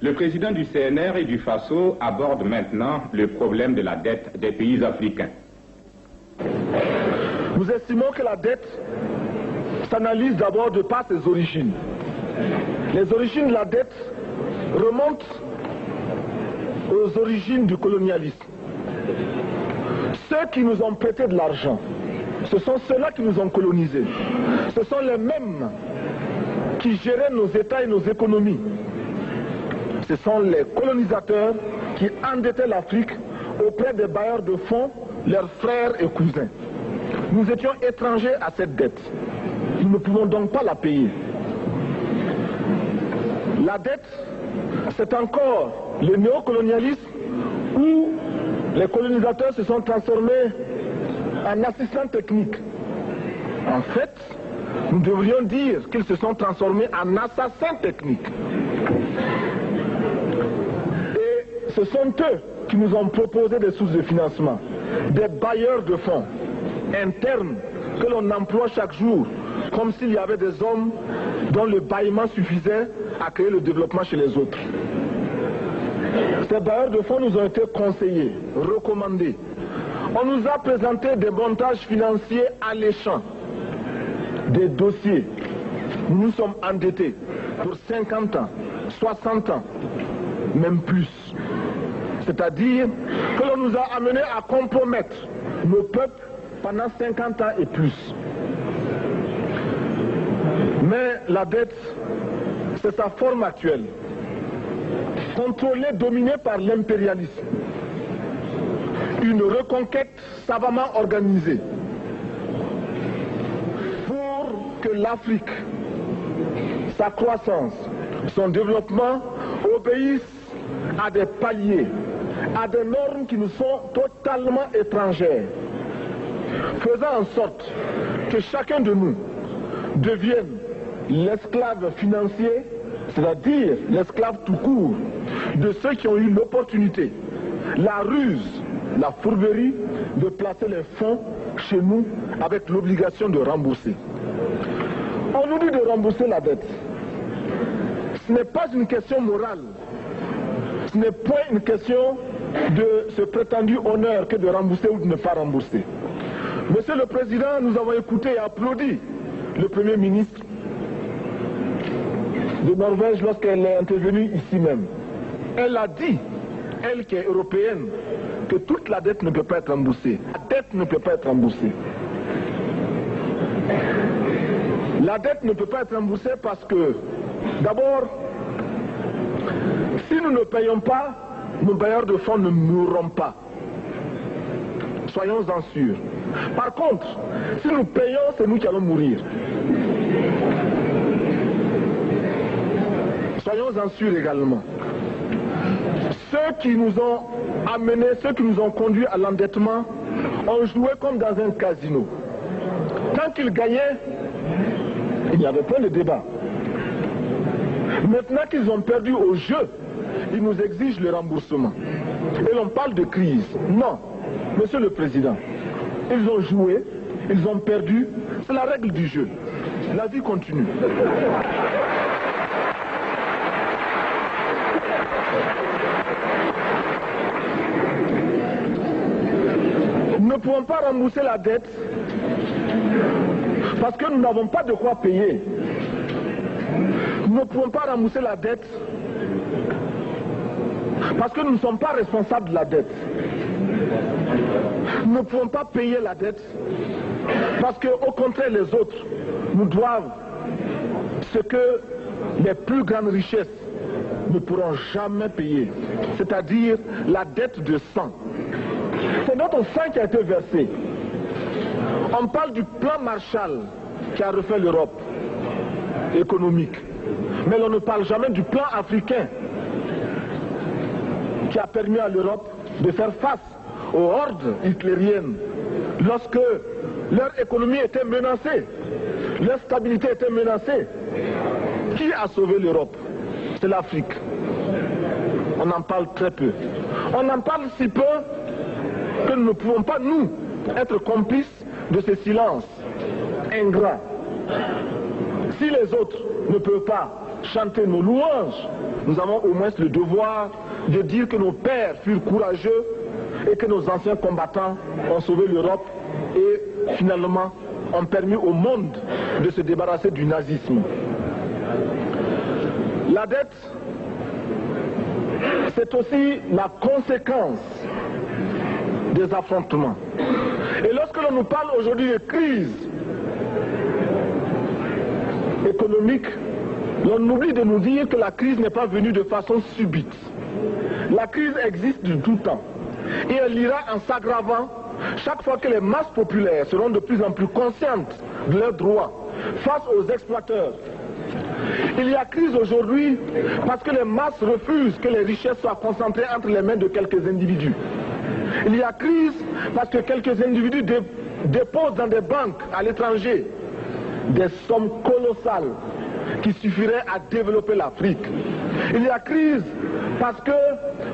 Le président du CNR et du FASO aborde maintenant le problème de la dette des pays africains. Nous estimons que la dette s'analyse d'abord de par ses origines. Les origines de la dette remontent aux origines du colonialisme. Ceux qui nous ont prêté de l'argent, ce sont ceux-là qui nous ont colonisés. Ce sont les mêmes qui géraient nos États et nos économies. Ce sont les colonisateurs qui endettaient l'Afrique auprès des bailleurs de fonds, leurs frères et cousins. Nous étions étrangers à cette dette. Nous ne pouvons donc pas la payer. La dette, c'est encore le néocolonialisme où les colonisateurs se sont transformés en assistants techniques. En fait, nous devrions dire qu'ils se sont transformés en assassins techniques. Et ce sont eux qui nous ont proposé des sources de financement, des bailleurs de fonds internes que l'on emploie chaque jour, comme s'il y avait des hommes dont le bâillement suffisait à créer le développement chez les autres. Ces bailleurs de fonds nous ont été conseillés, recommandés. On nous a présenté des montages financiers alléchants, des dossiers. Nous sommes endettés pour 50 ans, 60 ans, même plus. C'est-à-dire que l'on nous a amenés à compromettre nos peuples pendant 50 ans et plus. Mais la dette, c'est sa forme actuelle. Contrôlée, dominée par l'impérialisme. Une reconquête savamment organisée pour que l'Afrique, sa croissance, son développement obéissent à des paliers, à des normes qui nous sont totalement étrangères, faisant en sorte que chacun de nous devienne l'esclave financier, c'est-à-dire l'esclave tout court, de ceux qui ont eu l'opportunité, la ruse, la fourberie de placer les fonds chez nous avec l'obligation de rembourser. On nous dit de rembourser la dette. Ce n'est pas une question morale. Ce n'est point une question de ce prétendu honneur que de rembourser ou de ne pas rembourser. Monsieur le Président, nous avons écouté et applaudi le Premier ministre de Norvège lorsqu'elle est intervenue ici même. Elle a dit, elle qui est européenne, que toute la dette ne peut pas être remboursée. La dette ne peut pas être remboursée. La dette ne peut pas être remboursée parce que, d'abord, si nous ne payons pas, nos bailleurs de fonds ne mourront pas. Soyons-en sûrs. Par contre, si nous payons, c'est nous qui allons mourir. Soyons-en sûrs également. Ceux qui nous ont amenés, ceux qui nous ont conduits à l'endettement, ont joué comme dans un casino. Tant qu'ils gagnaient, il y avait plein de débats. Maintenant qu'ils ont perdu au jeu, ils nous exigent le remboursement. Et l'on parle de crise. Non, Monsieur le Président, ils ont joué, ils ont perdu, c'est la règle du jeu. La vie continue. Nous ne pouvons pas rembourser la dette parce que nous n'avons pas de quoi payer. Nous ne pouvons pas rembourser la dette parce que nous ne sommes pas responsables de la dette. Nous ne pouvons pas payer la dette parce qu'au contraire les autres nous doivent ce que les plus grandes richesses ne pourront jamais payer, c'est-à-dire la dette de sang. C'est notre sang qui a été versé. On parle du plan Marshall qui a refait l'Europe économique. Mais on ne parle jamais du plan africain qui a permis à l'Europe de faire face aux hordes hitlériennes lorsque leur économie était menacée, leur stabilité était menacée. Qui a sauvé l'Europe? C'est l'Afrique. On en parle très peu. On en parle si peu que nous ne pouvons pas, nous, être complices de ce silence ingrat. Si les autres ne peuvent pas chanter nos louanges, nous avons au moins le devoir de dire que nos pères furent courageux et que nos anciens combattants ont sauvé l'Europe et finalement ont permis au monde de se débarrasser du nazisme. La dette, c'est aussi la conséquence des affrontements. Et lorsque l'on nous parle aujourd'hui de crise économique, l'on oublie de nous dire que la crise n'est pas venue de façon subite. La crise existe de tout temps et elle ira en s'aggravant chaque fois que les masses populaires seront de plus en plus conscientes de leurs droits face aux exploiteurs. Il y a crise aujourd'hui parce que les masses refusent que les richesses soient concentrées entre les mains de quelques individus. Il y a crise parce que quelques individus déposent dans des banques à l'étranger des sommes colossales qui suffiraient à développer l'Afrique. Il y a crise parce que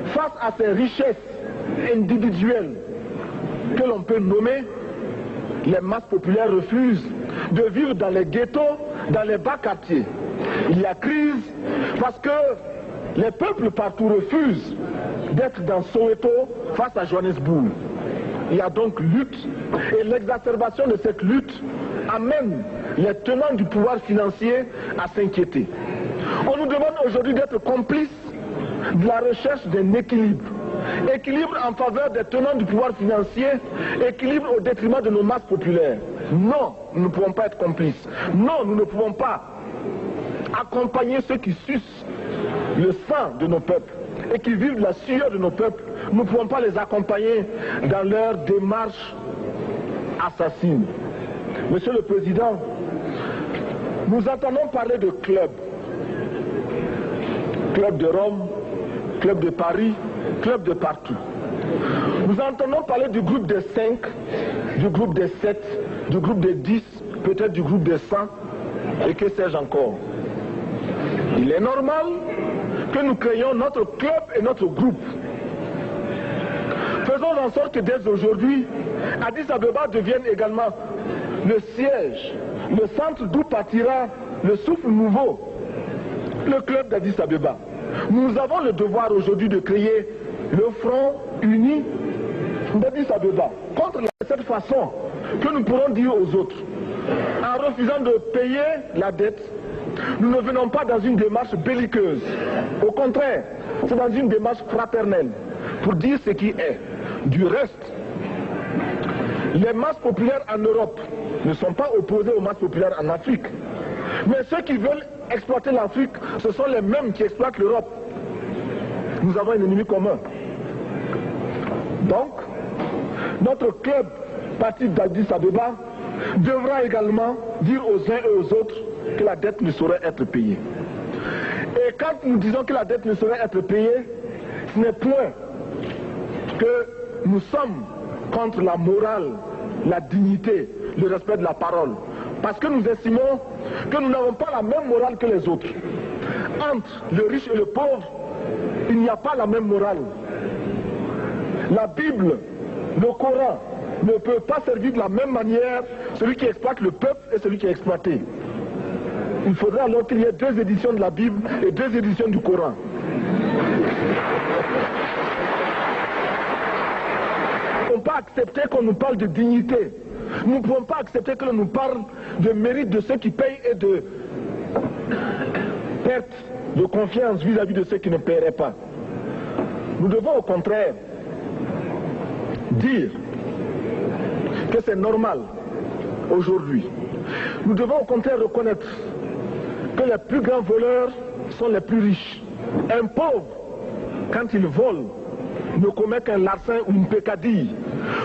face à ces richesses individuelles que l'on peut nommer, les masses populaires refusent de vivre dans les ghettos, dans les bas quartiers. Il y a crise parce que les peuples partout refusent d'être dans Soweto face à Johannesburg. Il y a donc lutte et l'exacerbation de cette lutte amène les tenants du pouvoir financier à s'inquiéter. On nous demande aujourd'hui d'être complices de la recherche d'un équilibre. Équilibre en faveur des tenants du pouvoir financier, équilibre au détriment de nos masses populaires. Non, nous ne pouvons pas être complices. Non, nous ne pouvons pas accompagner ceux qui sucent le sang de nos peuples et qui vivent de la sueur de nos peuples. Nous ne pouvons pas les accompagner dans leur démarche assassine. Monsieur le Président, nous entendons parler de clubs. Club de Rome, club de Paris, club de partout. Nous entendons parler du groupe des 5, du groupe des 7, du groupe des 10, peut-être du groupe des 100, et que sais-je encore. Il est normal que nous créions notre club et notre groupe. Faisons en sorte que dès aujourd'hui, Addis Abeba devienne également le siège, le centre d'où partira le souffle nouveau, le club d'Addis Abeba. Nous avons le devoir aujourd'hui de créer le front uni d'Addis Abeba contre cette façon que nous pourrons dire aux autres. En refusant de payer la dette, nous ne venons pas dans une démarche belliqueuse. Au contraire, c'est dans une démarche fraternelle pour dire ce qui est. Du reste, les masses populaires en Europe ne sont pas opposées aux masses populaires en Afrique. Mais ceux qui veulent exploiter l'Afrique, ce sont les mêmes qui exploitent l'Europe. Nous avons un ennemi commun. Donc, notre club, parti d'Addis Abeba, devra également dire aux uns et aux autres que la dette ne saurait être payée. Et quand nous disons que la dette ne saurait être payée, ce n'est point que nous sommes contre la morale, la dignité, le respect de la parole. Parce que nous estimons que nous n'avons pas la même morale que les autres. Entre le riche et le pauvre, il n'y a pas la même morale. La Bible, le Coran, ne peut pas servir de la même manière celui qui exploite le peuple et celui qui est exploité. Il faudra alors qu'il y ait 2 éditions de la Bible et 2 éditions du Coran. Nous ne pouvons pas accepter qu'on nous parle de dignité. Nous ne pouvons pas accepter que l'on nous parle de mérite de ceux qui payent et de perte de confiance vis-à-vis de ceux qui ne paieraient pas. Nous devons au contraire dire que c'est normal aujourd'hui. Nous devons au contraire reconnaître que les plus grands voleurs sont les plus riches. Un pauvre, quand il vole, ne commet qu'un larcin ou une peccadille,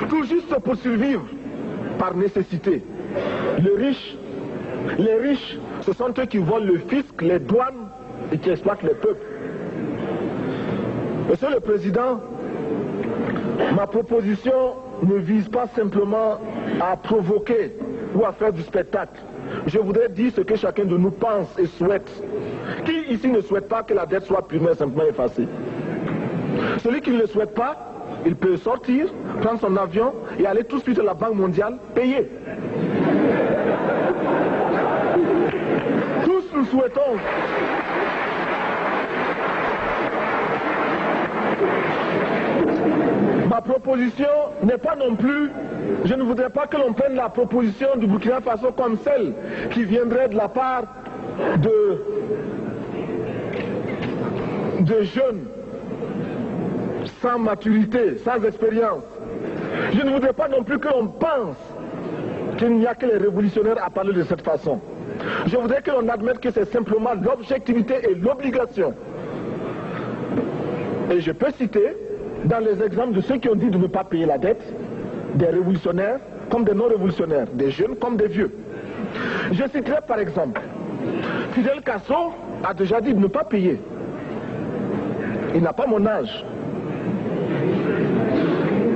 tout juste pour survivre par nécessité. Les riches, ce sont eux qui volent le fisc, les douanes et qui exploitent les peuples. Monsieur le Président, ma proposition ne vise pas simplement à provoquer ou à faire du spectacle. Je voudrais dire ce que chacun de nous pense et souhaite. Qui ici ne souhaite pas que la dette soit purement et simplement effacée? Celui qui ne le souhaite pas, il peut sortir, prendre son avion et aller tout de suite à la Banque mondiale payer. Tous nous souhaitons proposition n'est pas non plus, je ne voudrais pas que l'on prenne la proposition du Burkina Faso comme celle qui viendrait de la part de jeunes sans maturité, sans expérience. Je ne voudrais pas non plus que l'on pense qu'il n'y a que les révolutionnaires à parler de cette façon. Je voudrais que l'on admette que c'est simplement l'objectivité et l'obligation. Et je peux citer, dans les exemples de ceux qui ont dit de ne pas payer la dette, des révolutionnaires comme des non-révolutionnaires, des jeunes comme des vieux. Je citerai par exemple, Fidel Castro a déjà dit de ne pas payer. Il n'a pas mon âge,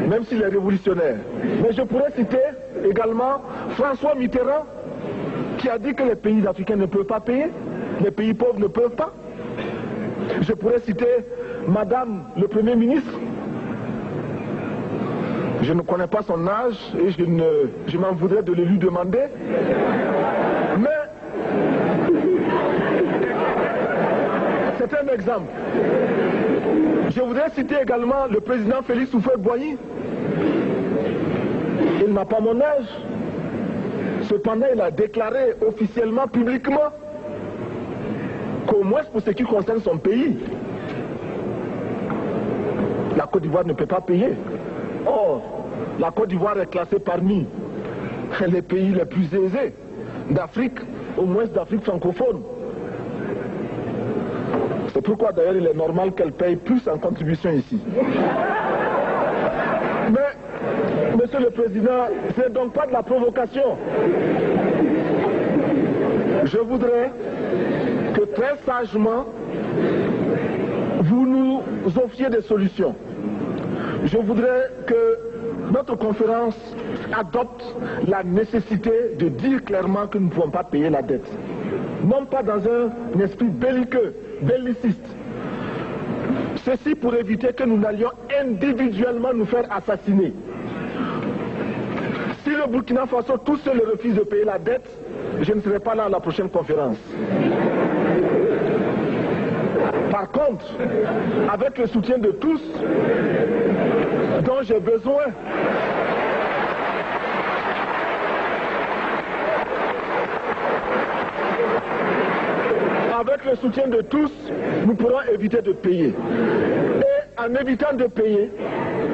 même s'il est révolutionnaire. Mais je pourrais citer également François Mitterrand, qui a dit que les pays africains ne peuvent pas payer, les pays pauvres ne peuvent pas. Je pourrais citer Madame le Premier ministre. Je ne connais pas son âge et je m'en voudrais de le lui demander. Mais c'est un exemple. Je voudrais citer également le président Félix Houphouët-Boigny. Il n'a pas mon âge. Cependant, il a déclaré officiellement, publiquement, qu'au moins pour ce qui concerne son pays, la Côte d'Ivoire ne peut pas payer. Or, la Côte d'Ivoire est classée parmi les pays les plus aisés d'Afrique, au moins d'Afrique francophone. C'est pourquoi d'ailleurs il est normal qu'elle paye plus en contribution ici. Mais, Monsieur le Président, ce n'est donc pas de la provocation. Je voudrais que très sagement, vous nous offriez des solutions. Je voudrais que notre conférence adopte la nécessité de dire clairement que nous ne pouvons pas payer la dette. Non pas dans un esprit belliqueux, belliciste. Ceci pour éviter que nous n'allions individuellement nous faire assassiner. Si le Burkina Faso tout seul refuse de payer la dette, je ne serai pas là à la prochaine conférence. Par contre, avec le soutien de tous, dont j'ai besoin, avec le soutien de tous, nous pourrons éviter de payer. Et en évitant de payer,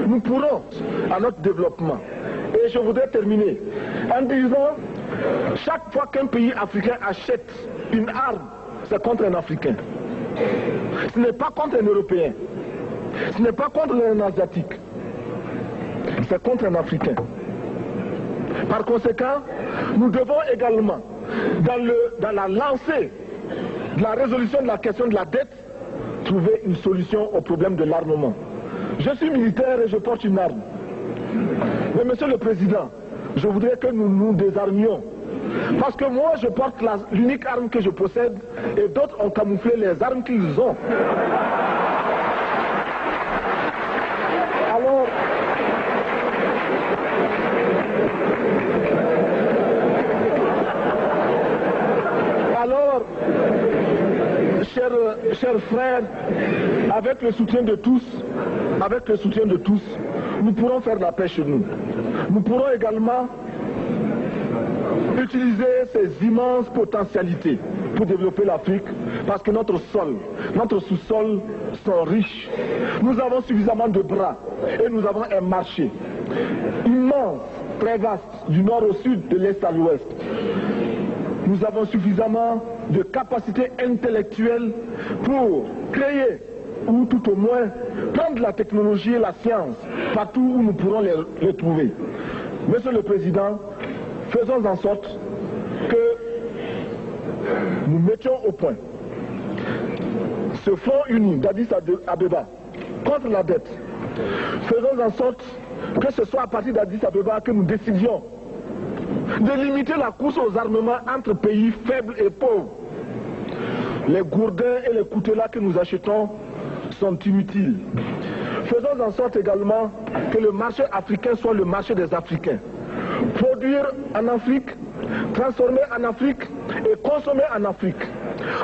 nous pourrons à notre développement. Et je voudrais terminer en disant, chaque fois qu'un pays africain achète une arme, c'est contre un Africain. Ce n'est pas contre un Européen. Ce n'est pas contre un Asiatique. C'est contre un Africain. Par conséquent, nous devons également, dans la lancée de la résolution de la question de la dette, trouver une solution au problème de l'armement. Je suis militaire et je porte une arme. Mais Monsieur le Président, je voudrais que nous nous désarmions. Parce que moi, je porte l'unique arme que je possède et d'autres ont camouflé les armes qu'ils ont. Alors, chers frères, avec le soutien de tous, nous pourrons faire la paix chez nous. Nous pourrons également utiliser ces immenses potentialités pour développer l'Afrique, parce que notre sol, notre sous-sol sont riches. Nous avons suffisamment de bras et nous avons un marché immense, très vaste, du nord au sud, de l'est à l'ouest. Nous avons suffisamment de capacités intellectuelles pour créer, ou tout au moins prendre la technologie et la science partout où nous pourrons les trouver. Monsieur le Président, faisons en sorte que nous mettions au point ce front uni d'Addis Abeba contre la dette. Faisons en sorte que ce soit à partir d'Addis Abeba que nous décidions de limiter la course aux armements entre pays faibles et pauvres. Les gourdins et les coutelas que nous achetons sont inutiles. Faisons en sorte également que le marché africain soit le marché des Africains. Produire en Afrique, transformer en Afrique et consommer en Afrique.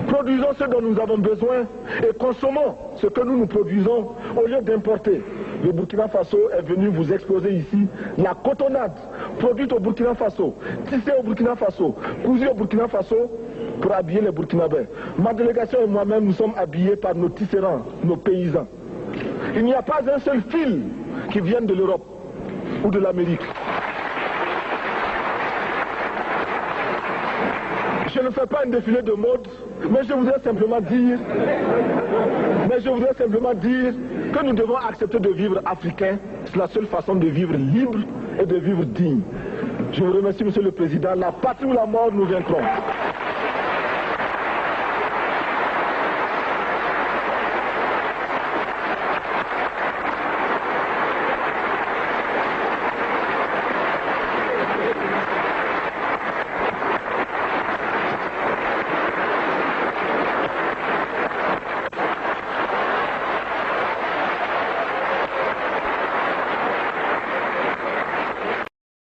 Produisons ce dont nous avons besoin et consommons ce que nous produisons au lieu d'importer. Le Burkina Faso est venu vous exposer ici la cotonnade produite au Burkina Faso, tissée au Burkina Faso, cousue au Burkina Faso pour habiller les Burkinabés. Ma délégation et moi-même, nous sommes habillés par nos tisserands, nos paysans. Il n'y a pas un seul fil qui vienne de l'Europe ou de l'Amérique. Je ne fais pas un défilé de mode, mais je voudrais simplement dire que nous devons accepter de vivre africain. C'est la seule façon de vivre libre et de vivre digne. Je vous remercie, Monsieur le Président. La patrie ou la mort, nous vaincrons.